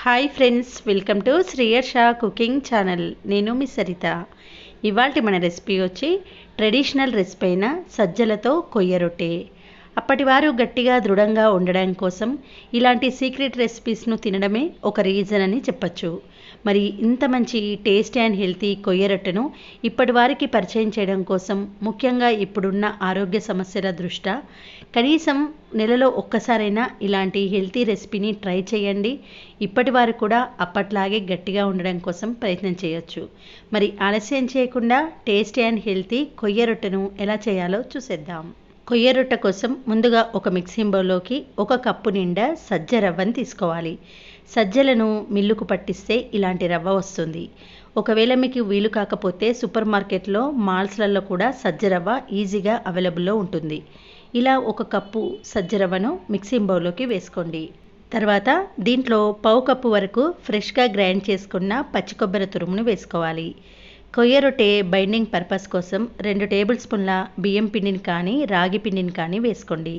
Hi friends, welcome to Sriharsha cooking channel. నేను మీ సరిత. ఇవాళ మన రెసిపీ వచ్చి ట్రెడిషనల్ రెసిపీ అయిన సజ్జలతో కొయ్య రొట్టె. అప్పటి వారు గట్టిగా దృఢంగా ఉండడం కోసం ఇలాంటి సీక్రెట్ రెసిపీస్ను తినడమే ఒక రీజన్ అని చెప్పచ్చు. మరి ఇంత మంచి టేస్టీ అండ్ హెల్తీ కొయ్య రొట్టెను ఇప్పటి వారికి పరిచయం చేయడం కోసం, ముఖ్యంగా ఇప్పుడున్న ఆరోగ్య సమస్యల దృష్ట్యా కనీసం నెలలో ఒక్కసారైనా ఇలాంటి హెల్తీ రెసిపీని ట్రై చేయండి. ఇప్పటి వారు కూడా అప్పట్లాగే గట్టిగా ఉండడం కోసం ప్రయత్నం చేయొచ్చు. మరి ఆలస్యం చేయకుండా టేస్టీ అండ్ హెల్తీ కొయ్య రొట్టెను ఎలా చేయాలో చూసేద్దాం. కొయ్య రొట్టె కోసం ముందుగా ఒక మిక్సింగ్ బౌల్లోకి 1 కప్పు నిండా సజ్జ రవ్వని తీసుకోవాలి. సజ్జలను మిల్లుకు పట్టిస్తే ఇలాంటి రవ్వ వస్తుంది. ఒకవేళ మీకు వీలు కాకపోతే సూపర్ మార్కెట్లో, మాల్స్లలో కూడా సజ్జ రవ్వ ఈజీగా అవైలబుల్లో ఉంటుంది. ఇలా 1 కప్పు సజ్జ రవ్వను మిక్సింగ్ బౌల్లోకి వేసుకోండి. తర్వాత దీంట్లో 1/2 కప్పు వరకు ఫ్రెష్గా గ్రైండ్ చేసుకున్న పచ్చి కొబ్బరి తురుమును వేసుకోవాలి. కొయ్య రొట్టె బైండింగ్ పర్పస్ కోసం 2 టేబుల్ స్పూన్ల బియ్యం పిండిని కానీ రాగి పిండిని కానీ వేసుకోండి.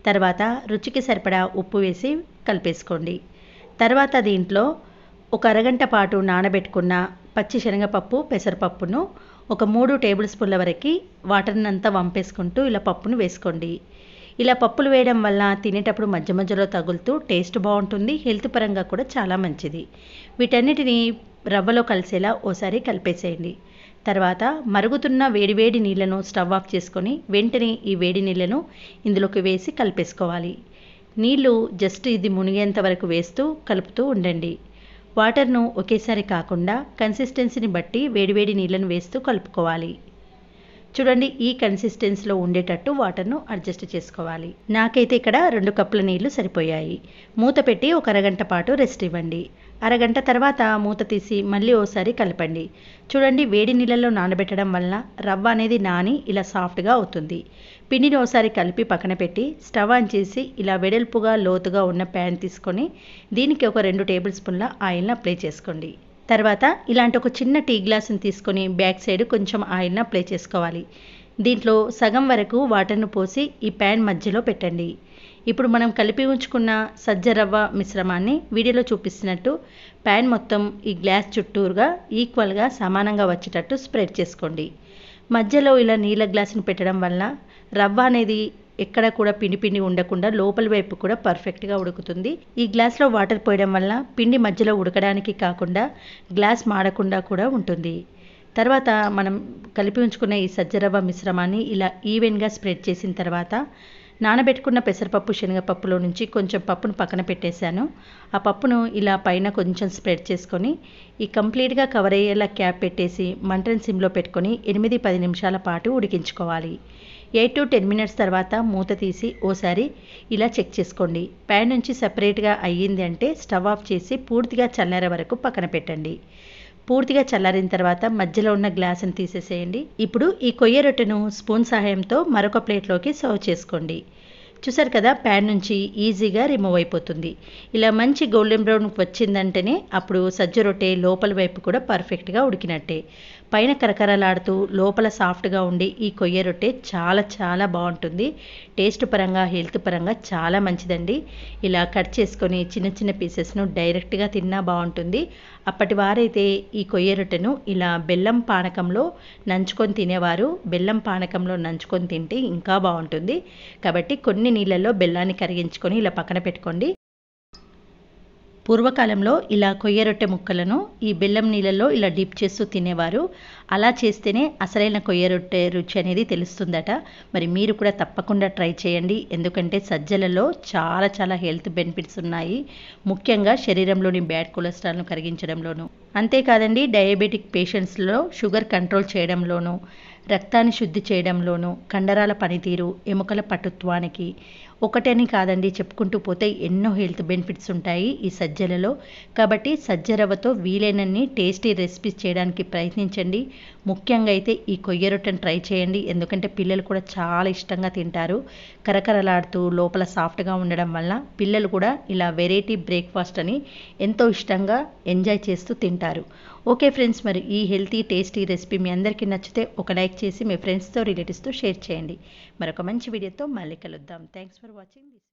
తర్వాత రుచికి సరిపడా ఉప్పు వేసి కలిపేసుకోండి. తర్వాత దీంట్లో ఒక అరగంట పాటు నానబెట్టుకున్న పచ్చి శనగపప్పు, పెసరపప్పును ఒక 3 టేబుల్ స్పూన్ల వరకు వాటర్ని అంతా వంపేసుకుంటూ ఇలా పప్పును వేసుకోండి. ఇలా పప్పులు వేయడం వల్ల తినేటప్పుడు మధ్య మధ్యలో తగులుతూ టేస్ట్ బాగుంటుంది. హెల్త్ పరంగా కూడా చాలా మంచిది. వీటన్నిటిని రవ్వలో కలిసేలా ఓసారి కలిపేసేయండి. తర్వాత మరుగుతున్న వేడివేడి నీళ్లను స్టవ్ ఆఫ్ చేసుకొని వెంటనే ఈ వేడి నీళ్లను ఇందులోకి వేసి కలిపేసుకోవాలి. నీళ్లు జస్ట్ ఇది మునిగేంత వరకు వేస్తూ కలుపుతూ ఉండండి. వాటర్ను ఒకేసారి కాకుండా కన్సిస్టెన్సీని బట్టి వేడివేడి నీళ్లను వేస్తూ కలుపుకోవాలి. చూడండి, ఈ కన్సిస్టెన్సీలో ఉండేటట్టు వాటర్ను అడ్జస్ట్ చేసుకోవాలి. నాకైతే ఇక్కడ 2 కప్పుల నీళ్లు సరిపోయాయి. మూత పెట్టి ఒక అరగంట పాటు రెస్ట్ ఇవ్వండి. అరగంట తర్వాత మూత తీసి మళ్ళీ ఓసారి కలపండి. చూడండి, వేడి నీళ్ళల్లో నానబెట్టడం వల్ల రవ్వ అనేది నాని ఇలా సాఫ్ట్గా అవుతుంది. పిండిని ఓసారి కలిపి పక్కన పెట్టి స్టవ్ ఆన్ చేసి ఇలా వెడల్పుగా లోతుగా ఉన్న ప్యాన్ తీసుకొని దీనికి ఒక 2 టేబుల్ స్పూన్ల ఆయిల్ని అప్లై చేసుకోండి. తర్వాత ఇలాంటి ఒక చిన్న టీ గ్లాసుని తీసుకొని బ్యాక్ సైడ్ కొంచెం ఆయిల్ని అప్లై చేసుకోవాలి. దీంట్లో సగం వరకు వాటర్ను పోసి ఈ ప్యాన్ మధ్యలో పెట్టండి. ఇప్పుడు మనం కలిపి ఉంచుకున్న సజ్జ రవ్వ మిశ్రమాన్ని వీడియోలో చూపిస్తున్నట్టు ప్యాన్ మొత్తం ఈ గ్లాస్ చుట్టూరుగా ఈక్వల్గా సమానంగా వచ్చేటట్టు స్ప్రెడ్ చేసుకోండి. మధ్యలో ఇలా నీళ్ళ గ్లాసుని పెట్టడం వల్ల రవ్వ అనేది ఎక్కడ కూడా పిండి పిండి ఉండకుండా లోపలి వైపు కూడా పర్ఫెక్ట్గా ఉడుకుతుంది. ఈ గ్లాస్లో వాటర్ పోయడం వల్ల పిండి మధ్యలో ఉడకడానికి కాకుండా గ్లాస్ మాడకుండా కూడా ఉంటుంది. తర్వాత మనం కలిపి ఉంచుకున్న ఈ సజ్జరవ్వ మిశ్రమాన్ని ఇలా ఈవెన్గా స్ప్రెడ్ చేసిన తర్వాత నానబెట్టుకున్న పెసరపప్పు, శనగపప్పులో నుంచి కొంచెం పప్పును పక్కన పెట్టేశాను. ఆ పప్పును ఇలా పైన కొంచెం స్ప్రెడ్ చేసుకొని ఈ కంప్లీట్గా కవర్ అయ్యేలా క్యాప్ పెట్టేసి మంటను సిమ్లో పెట్టుకొని 8-10 నిమిషాల పాటు ఉడికించుకోవాలి. 8 to 10 మినిట్స్ తర్వాత మూత తీసి ఓసారి ఇలా చెక్ చేసుకోండి. ప్యాన్ నుంచి సపరేట్గా అయ్యింది అంటే స్టవ్ ఆఫ్ చేసి పూర్తిగా చల్లారే వరకు పక్కన పెట్టండి. పూర్తిగా చల్లారిన తర్వాత మధ్యలో ఉన్న గ్లాసుని తీసేసేయండి. ఇప్పుడు ఈ కొయ్య రొట్టెను స్పూన్ సహాయంతో మరొక ప్లేట్లోకి సర్వ్ చేసుకోండి. చూసారు కదా, ప్యాన్ నుంచి ఈజీగా రిమూవ్ అయిపోతుంది. ఇలా మంచి గోల్డెన్ బ్రౌన్ వచ్చిందంటేనే అప్పుడు సజ్జ రొట్టె లోపల వైపు కూడా పర్ఫెక్ట్గా ఉడికినట్టే. పైన కరకరలాడుతూ లోపల సాఫ్ట్గా ఉండి ఈ కొయ్య రొట్టె చాలా చాలా బాగుంటుంది. టేస్ట్ పరంగా, హెల్త్ పరంగా చాలా మంచిదండి. ఇలా కట్ చేసుకొని చిన్న చిన్న పీసెస్ను డైరెక్ట్గా తిన్నా బాగుంటుంది. అప్పటి వారైతే ఈ కొయ్య రొట్టెను ఇలా బెల్లం పానకంలో నంచుకొని తినేవారు. బెల్లం పానకంలో నంచుకొని తింటే ఇంకా బాగుంటుంది. కాబట్టి కొన్ని నీళ్ళల్లో బెల్లాన్ని కరిగించుకొని ఇలా పక్కన పెట్టుకోండి. పూర్వకాలంలో ఇలా కొయ్య రొట్టె ముక్కలను ఈ బెల్లం నీళ్ళల్లో ఇలా డిప్ చేస్తూ తినేవారు. అలా చేస్తేనే అసలైన కొయ్య రొట్టె రుచి అనేది తెలుస్తుందట. మరి మీరు కూడా తప్పకుండా ట్రై చేయండి. ఎందుకంటే సజ్జలలో చాలా చాలా హెల్త్ బెనిఫిట్స్ ఉన్నాయి. ముఖ్యంగా శరీరంలోని బ్యాడ్ కొలెస్ట్రాల్ను కరిగించడంలోనూ, అంతేకాదండి డయాబెటిక్ పేషెంట్స్లో షుగర్ కంట్రోల్ చేయడంలోనూ, రక్తాన్ని శుద్ధి చేయడంలోనూ, కండరాల పనితీరు, ఎముకల పటుత్వానికి, ఒకటని కాదండి చెప్పుకుంటూ పోతే ఎన్నో హెల్త్ బెనిఫిట్స్ ఉంటాయి ఈ సజ్జలలో. కాబట్టి సజ్జ రవ్వతో వీలైనన్ని టేస్టీ రెసిపీస్ చేయడానికి ప్రయత్నించండి. ముఖ్యంగా అయితే ఈ కొయ్య రొట్టెను ట్రై చేయండి. ఎందుకంటే పిల్లలు కూడా చాలా ఇష్టంగా తింటారు. కరకరలాడుతూ లోపల సాఫ్ట్గా ఉండడం వల్ల పిల్లలు కూడా ఇలా వెరైటీ బ్రేక్ఫాస్ట్ అని ఎంతో ఇష్టంగా ఎంజాయ్ చేస్తూ తింటారు. ఓకే ఫ్రెండ్స్, మరి ఈ హెల్తీ టేస్టీ రెసిపీ మీ అందరికీ నచ్చితే ఒక లైక్ చేసి మీ ఫ్రెండ్స్తో, రిలేటివ్స్తో షేర్ చేయండి. మరొక మంచి వీడియోతో మళ్ళీ కలుద్దాం. Thanks for watching this.